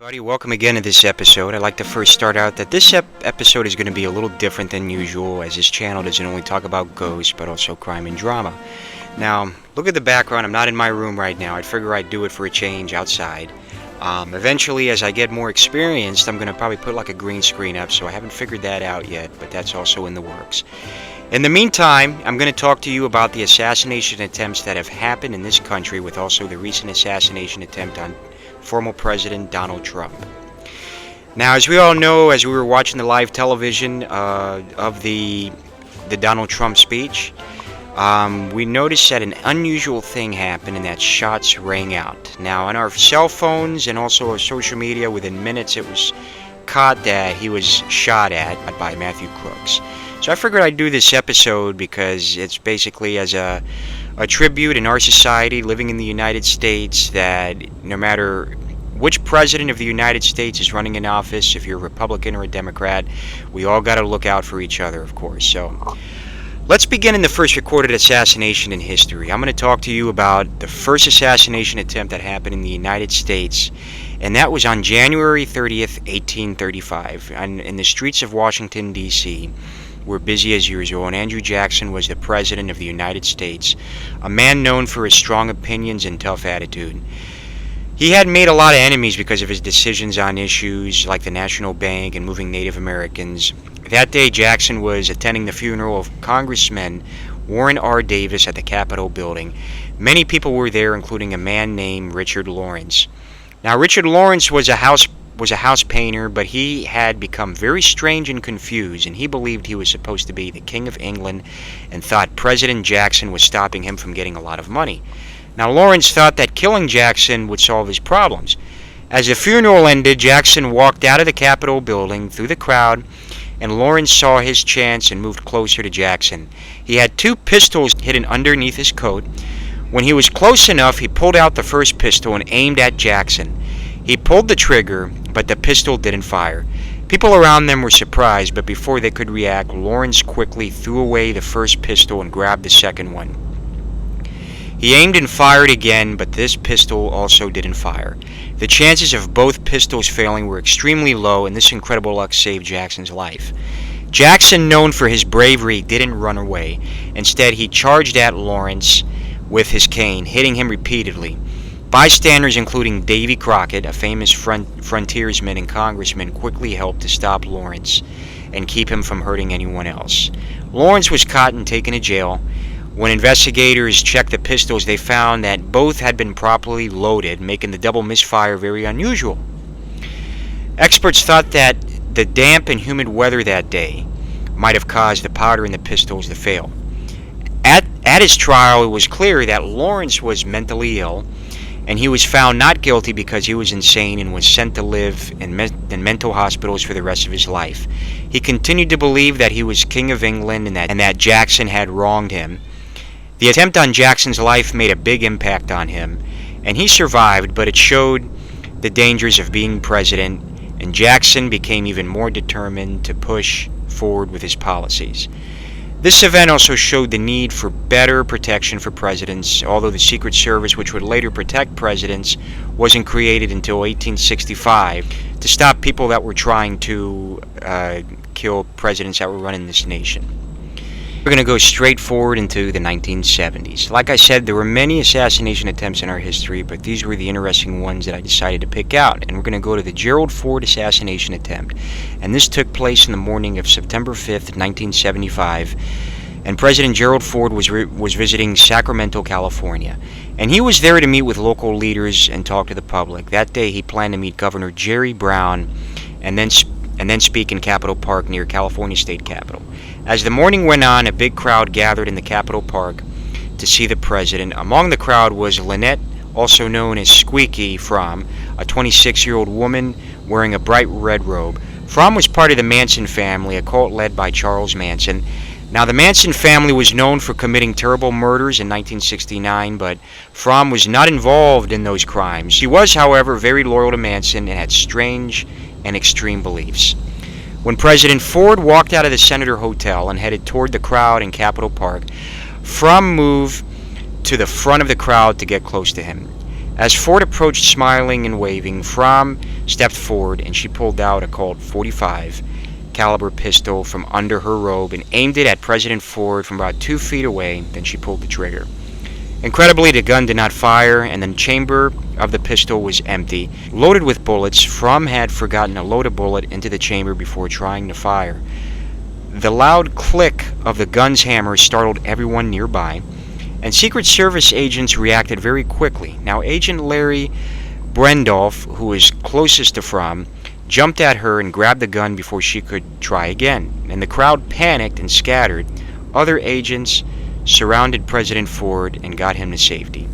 Everybody, welcome again to this episode. I'd like to first start out that this episode is going to be a little different than usual, as this channel doesn't only talk about ghosts, but also crime and drama. Now, look at the background. I'm not in my room right now. I'd figure I'd do it for a change outside. Eventually, as I get more experienced, I'm going to probably put like a green screen up, so I haven't figured that out yet, but that's also in the works. In the meantime, I'm going to talk to you about the assassination attempts that have happened in this country, with also the recent assassination attempt on former President Donald Trump. Now, as we all know, as we were watching the live television of the Donald Trump speech, we noticed that an unusual thing happened, and that shots rang out. Now, on our cell phones and also our social media, within minutes it was caught that he was shot at by Matthew Crooks. So I figured I'd do this episode because it's basically as a tribute in our society living in the United States, that no matter which president of the United States is running in office, if you're a Republican or a Democrat, we all got to look out for each other, of course. So let's begin in the first recorded assassination in history. I'm going to talk to you about the first assassination attempt that happened in the United States, and that was on January 30th, 1835, in the streets of Washington, D.C. were busy as usual, and Andrew Jackson was the President of the United States, a man known for his strong opinions and tough attitude. He had made a lot of enemies because of his decisions on issues like the National Bank and moving Native Americans. That day, Jackson was attending the funeral of Congressman Warren R. Davis at the Capitol building. Many people were there, including a man named Richard Lawrence. Now, Richard Lawrence was a house painter, but he had become very strange and confused, and he believed he was supposed to be the King of England and thought President Jackson was stopping him from getting a lot of money. Now, Lawrence thought that killing Jackson would solve his problems. As the funeral ended, Jackson walked out of the Capitol building through the crowd, and Lawrence saw his chance and moved closer to Jackson. He had two pistols hidden underneath his coat. When he was close enough, he pulled out the first pistol and aimed at Jackson. He pulled the trigger, but the pistol didn't fire. People around them were surprised, but before they could react, Lawrence quickly threw away the first pistol and grabbed the second one. He aimed and fired again, but this pistol also didn't fire. The chances of both pistols failing were extremely low, and this incredible luck saved Jackson's life. Jackson, known for his bravery, didn't run away. Instead, he charged at Lawrence with his cane, hitting him repeatedly. Bystanders, including Davy Crockett, a famous frontiersman and congressman, quickly helped to stop Lawrence and keep him from hurting anyone else. Lawrence was caught and taken to jail. When investigators checked the pistols, they found that both had been properly loaded, making the double misfire very unusual. Experts thought that the damp and humid weather that day might have caused the powder in the pistols to fail. At his trial, it was clear that Lawrence was mentally ill, and he was found not guilty because he was insane and was sent to live in mental hospitals for the rest of his life. He continued to believe that he was King of England and that Jackson had wronged him. The attempt on Jackson's life made a big impact on him, and he survived, but it showed the dangers of being president, and Jackson became even more determined to push forward with his policies. This event also showed the need for better protection for presidents, although the Secret Service, which would later protect presidents, wasn't created until 1865 to stop people that were trying to kill presidents that were running this nation. We're going to go straight forward into the 1970s. Like I said, there were many assassination attempts in our history, but these were the interesting ones that I decided to pick out. And we're going to go to the Gerald Ford assassination attempt. And this took place in the morning of September 5th, 1975. And President Gerald Ford was visiting Sacramento, California. And he was there to meet with local leaders and talk to the public. That day, he planned to meet Governor Jerry Brown and then speak in Capitol Park near California State Capitol. As the morning went on, a big crowd gathered in the Capitol Park to see the president. Among the crowd was Lynette, also known as Squeaky Fromm, a 26-year-old woman wearing a bright red robe. Fromm was part of the Manson family, a cult led by Charles Manson. Now, the Manson family was known for committing terrible murders in 1969, but Fromm was not involved in those crimes. She was, however, very loyal to Manson and had strange and extreme beliefs. When President Ford walked out of the Senator Hotel and headed toward the crowd in Capitol Park, Fromm moved to the front of the crowd to get close to him. As Ford approached smiling and waving, Fromm stepped forward and she pulled out a Colt .45 caliber pistol from under her robe and aimed it at President Ford from about 2 feet away. Then she pulled the trigger. Incredibly, the gun did not fire, and the chamber of the pistol was empty. Loaded with bullets, Fromm had forgotten to load a bullet into the chamber before trying to fire. The loud click of the gun's hammer startled everyone nearby, and Secret Service agents reacted very quickly. Now, Agent Larry Brendolf, who was closest to Fromm, jumped at her and grabbed the gun before she could try again, and the crowd panicked and scattered. Other agents surrounded President Ford and got him to safety.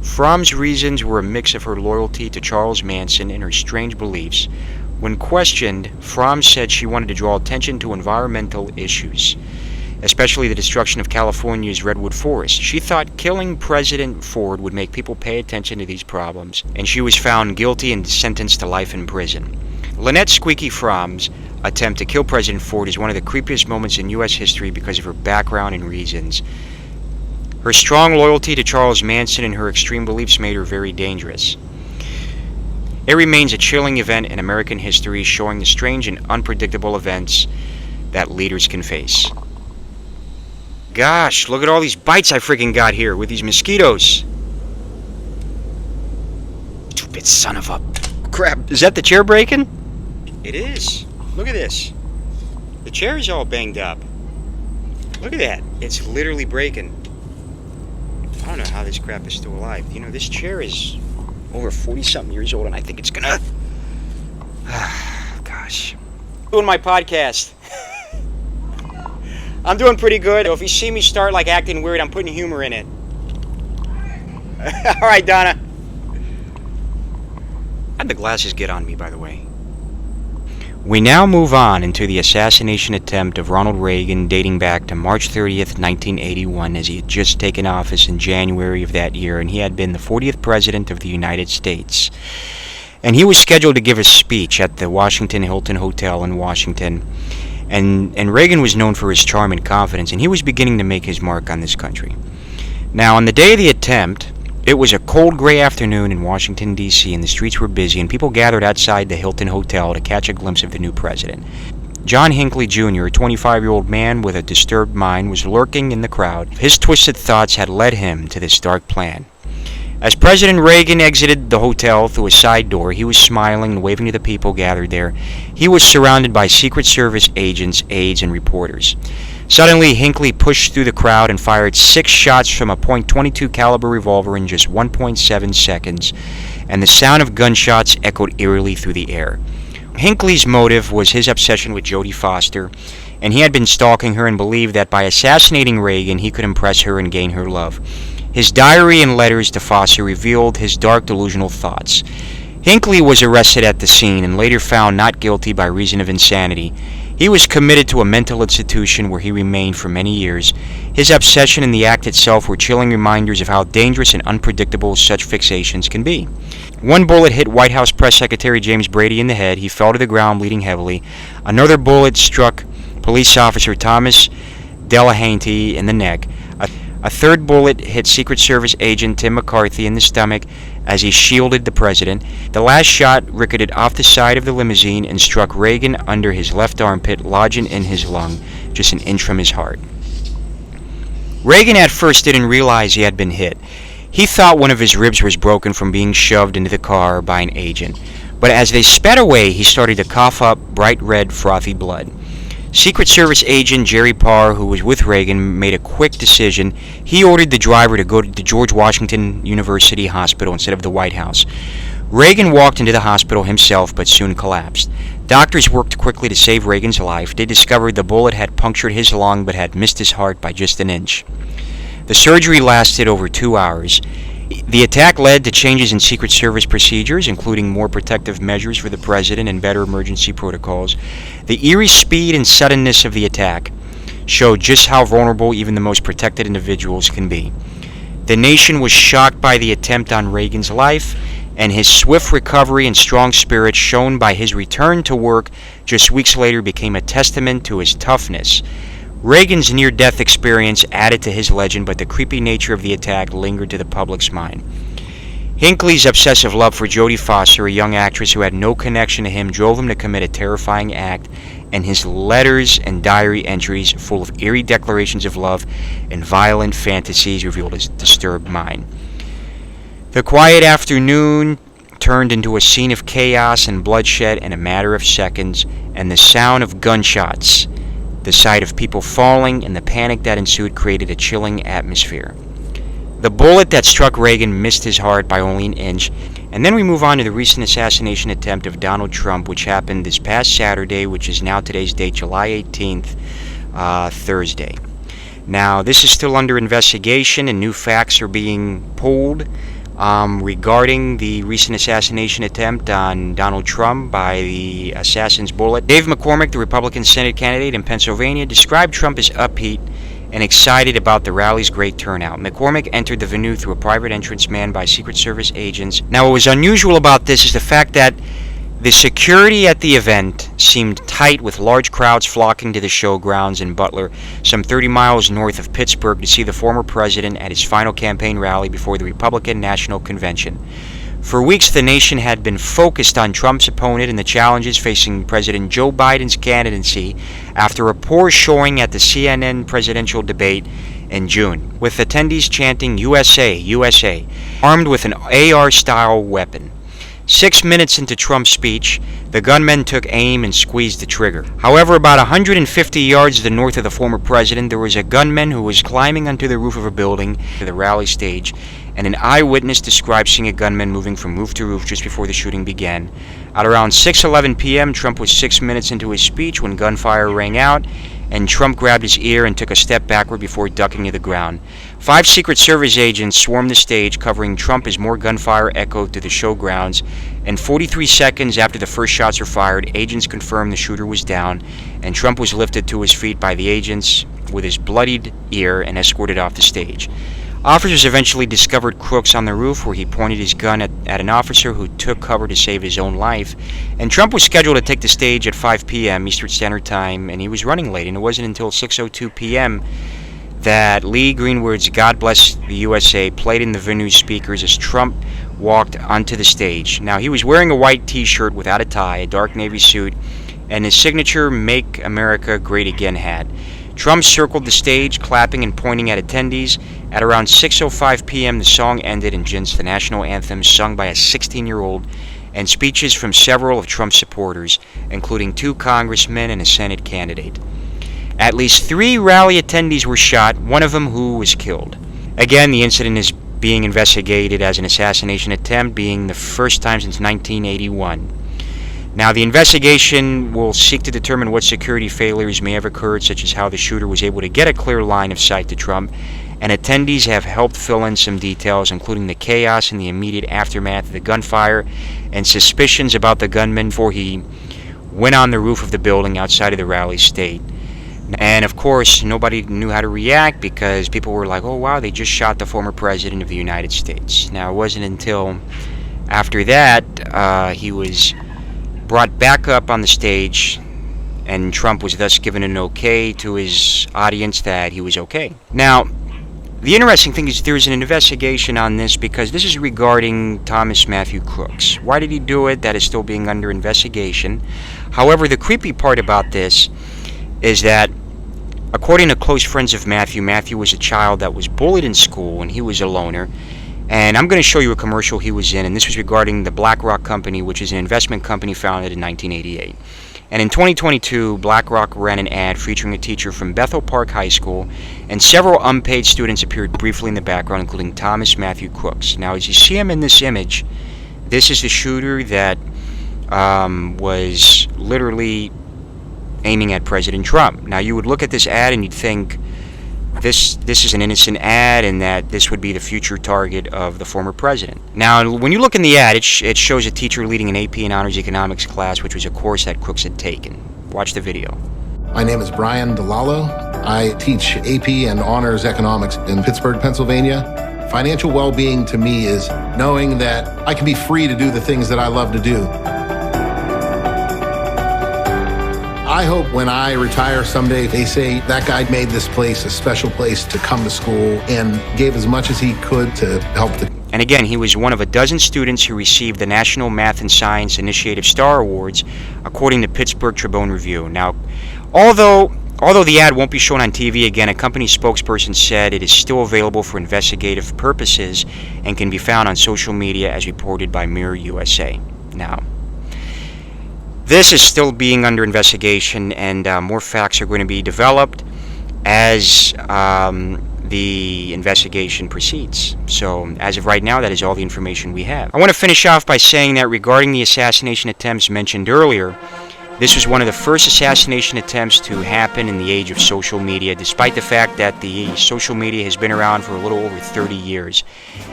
Fromm's reasons were a mix of her loyalty to Charles Manson and her strange beliefs. When questioned, Fromm said she wanted to draw attention to environmental issues, especially the destruction of California's redwood forest. She thought killing President Ford would make people pay attention to these problems, and she was found guilty and sentenced to life in prison. Lynette Squeaky Fromm's attempt to kill President Ford is one of the creepiest moments in U.S. history because of her background and reasons. Her strong loyalty to Charles Manson and her extreme beliefs made her very dangerous. It remains a chilling event in American history, showing the strange and unpredictable events that leaders can face. Gosh, look at all these bites I freaking got here with these mosquitoes. Stupid son of a crap. Is that the chair breaking? It is. Look at this. The chair is all banged up. Look at that. It's literally breaking. I don't know how this crap is still alive. You know, this chair is over 40-something years old, and I think it's gonna... Gosh. Doing my podcast. I'm doing pretty good. So if you see me start like acting weird, I'm putting humor in it. All right, Donna. How'd the glasses get on me, by the way? We now move on into the assassination attempt of Ronald Reagan dating back to March 30th, 1981, as he had just taken office in January of that year, and he had been the 40th President of the United States. And he was scheduled to give a speech at the Washington Hilton Hotel in Washington, and Reagan was known for his charm and confidence, and he was beginning to make his mark on this country. Now, on the day of the attempt, it was a cold gray afternoon in Washington, D.C., and the streets were busy, and people gathered outside the Hilton Hotel to catch a glimpse of the new president. John Hinckley Jr., a 25-year-old man with a disturbed mind, was lurking in the crowd. His twisted thoughts had led him to this dark plan. As President Reagan exited the hotel through a side door, he was smiling and waving to the people gathered there. He was surrounded by Secret Service agents, aides, and reporters. Suddenly, Hinckley pushed through the crowd and fired 6 shots from a .22 caliber revolver in just 1.7 seconds, and the sound of gunshots echoed eerily through the air. Hinckley's motive was his obsession with Jodie Foster, and he had been stalking her and believed that by assassinating Reagan, he could impress her and gain her love. His diary and letters to Foster revealed his dark, delusional thoughts. Hinckley was arrested at the scene and later found not guilty by reason of insanity. He was committed to a mental institution where he remained for many years. His obsession and the act itself were chilling reminders of how dangerous and unpredictable such fixations can be. One bullet hit White House Press Secretary James Brady in the head. He fell to the ground bleeding heavily. Another bullet struck police officer Thomas Delahanty in the neck. A third bullet hit Secret Service agent Tim McCarthy in the stomach as he shielded the president. The last shot ricketed off the side of the limousine and struck Reagan under his left armpit, lodging in his lung, just an inch from his heart. Reagan at first didn't realize he had been hit. He thought one of his ribs was broken from being shoved into the car by an agent. But as they sped away, he started to cough up bright red, frothy blood. Secret Service agent Jerry Parr, who was with Reagan, made a quick decision. He ordered the driver to go to the George Washington University Hospital instead of the White House. Reagan walked into the hospital himself, but soon collapsed. Doctors worked quickly to save Reagan's life. They discovered the bullet had punctured his lung but had missed his heart by just an inch. The surgery lasted over 2 hours. The attack led to changes in Secret Service procedures, including more protective measures for the president and better emergency protocols. The eerie speed and suddenness of the attack showed just how vulnerable even the most protected individuals can be. The nation was shocked by the attempt on Reagan's life, and his swift recovery and strong spirit shown by his return to work just weeks later became a testament to his toughness. Reagan's near-death experience added to his legend, but the creepy nature of the attack lingered to the public's mind. Hinckley's obsessive love for Jodie Foster, a young actress who had no connection to him, drove him to commit a terrifying act, and his letters and diary entries, full of eerie declarations of love and violent fantasies, revealed his disturbed mind. The quiet afternoon turned into a scene of chaos and bloodshed in a matter of seconds, and the sound of gunshots, the sight of people falling, and the panic that ensued created a chilling atmosphere. The bullet that struck Reagan missed his heart by only an inch. And then we move on to the recent assassination attempt of Donald Trump, which happened this past Saturday, which is now today's date, July 18th, Thursday. Now, this is still under investigation, and new facts are being pulled regarding the recent assassination attempt on Donald Trump by the assassin's bullet. Dave McCormick, the Republican Senate candidate in Pennsylvania, described Trump as upbeat and excited about the rally's great turnout. McCormick entered the venue through a private entrance manned by Secret Service agents. Now, what was unusual about this is the fact that the security at the event seemed tight, with large crowds flocking to the showgrounds in Butler, some 30 miles north of Pittsburgh, to see the former president at his final campaign rally before the Republican National Convention. For weeks, the nation had been focused on Trump's opponent and the challenges facing President Joe Biden's candidacy after a poor showing at the CNN presidential debate in June, with attendees chanting USA, USA, armed with an AR-style weapon. 6 minutes into Trump's speech, the gunman took aim and squeezed the trigger. However, about 150 yards to the north of the former president, there was a gunman who was climbing onto the roof of a building to the rally stage, and an eyewitness described seeing a gunman moving from roof to roof just before the shooting began. At around 6:11 p.m., Trump was 6 minutes into his speech when gunfire rang out, and Trump grabbed his ear and took a step backward before ducking to the ground. 5 Secret Service agents swarmed the stage, covering Trump as more gunfire echoed through the showgrounds. And 43 seconds after the first shots were fired, agents confirmed the shooter was down, and Trump was lifted to his feet by the agents with his bloodied ear and escorted off the stage. Officers eventually discovered Crooks on the roof, where he pointed his gun at an officer who took cover to save his own life. And Trump was scheduled to take the stage at 5 p.m. Eastern Standard Time, and he was running late, and it wasn't until 6:02 p.m. that Lee Greenwood's God Bless the USA played in the venue speakers as Trump walked onto the stage. Now, he was wearing a white t-shirt without a tie, a dark navy suit, and his signature Make America Great Again hat. Trump circled the stage, clapping and pointing at attendees. At around 6:05 p.m., the song ended, and Jin's the national anthem sung by a 16-year-old, and speeches from several of Trump's supporters, including 2 congressmen and a Senate candidate. At least 3 rally attendees were shot, one of them who was killed. Again, the incident is being investigated as an assassination attempt, being the first time since 1981. Now, the investigation will seek to determine what security failures may have occurred, such as how the shooter was able to get a clear line of sight to Trump, and attendees have helped fill in some details, including the chaos and the immediate aftermath of the gunfire and suspicions about the gunman before he went on the roof of the building outside of the rally state. And of course, nobody knew how to react because people were like, oh wow, they just shot the former president of the United States. Now, it wasn't until after that he was brought back up on the stage, and Trump was thus given an okay to his audience that he was okay. Now, the interesting thing is there's an investigation on this because this is regarding Thomas Matthew Crooks. Why did he do it? That is still being under investigation. However, the creepy part about this is that, according to close friends of Matthew, Matthew was a child that was bullied in school, and he was a loner. And I'm going to show you a commercial he was in, and this was regarding the BlackRock Company, which is an investment company founded in 1988. And in 2022, BlackRock ran an ad featuring a teacher from Bethel Park High School, and several unpaid students appeared briefly in the background, including Thomas Matthew Crooks. Now, as you see him in this image, this is the shooter that was literally aiming at President Trump. Now, you would look at this ad and you'd think, this is an innocent ad, and that this would be the future target of the former president. Now, when you look in the ad, it shows a teacher leading an AP and Honors Economics class, which was a course that Crooks had taken. Watch the video. My name is Brian DeLallo. I teach AP and Honors Economics in Pittsburgh, Pennsylvania. Financial well-being to me is knowing that I can be free to do the things that I love to do. I hope when I retire someday, they say that guy made this place a special place to come to school and gave as much as he could to help the And again, he was one of a dozen students who received the National Math and Science Initiative Star Awards, according to Pittsburgh Tribune Review. Now, although the ad won't be shown on TV again, a company spokesperson said it is still available for investigative purposes and can be found on social media as reported by Mirror USA. Now, this is still being under investigation, and more facts are going to be developed as the investigation proceeds. So, as of right now, that is all the information we have. I want to finish off by saying that regarding the assassination attempts mentioned earlier, this was one of the first assassination attempts to happen in the age of social media, despite the fact that the social media has been around for a little over 30 years.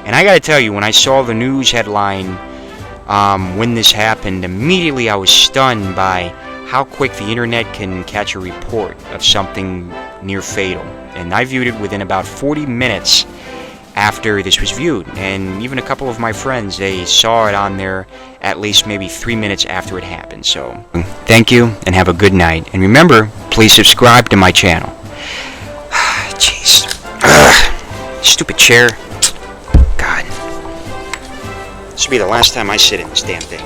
And I gotta tell you, when I saw the news headline when this happened, immediately I was stunned by how quick the internet can catch a report of something near fatal. And I viewed it within about 40 minutes after this was viewed. And even a couple of my friends, they saw it on there at least maybe 3 minutes after it happened. So, thank you and have a good night. And remember, please subscribe to my channel. Jeez. Stupid chair. God. This will be the last time I sit in this damn thing.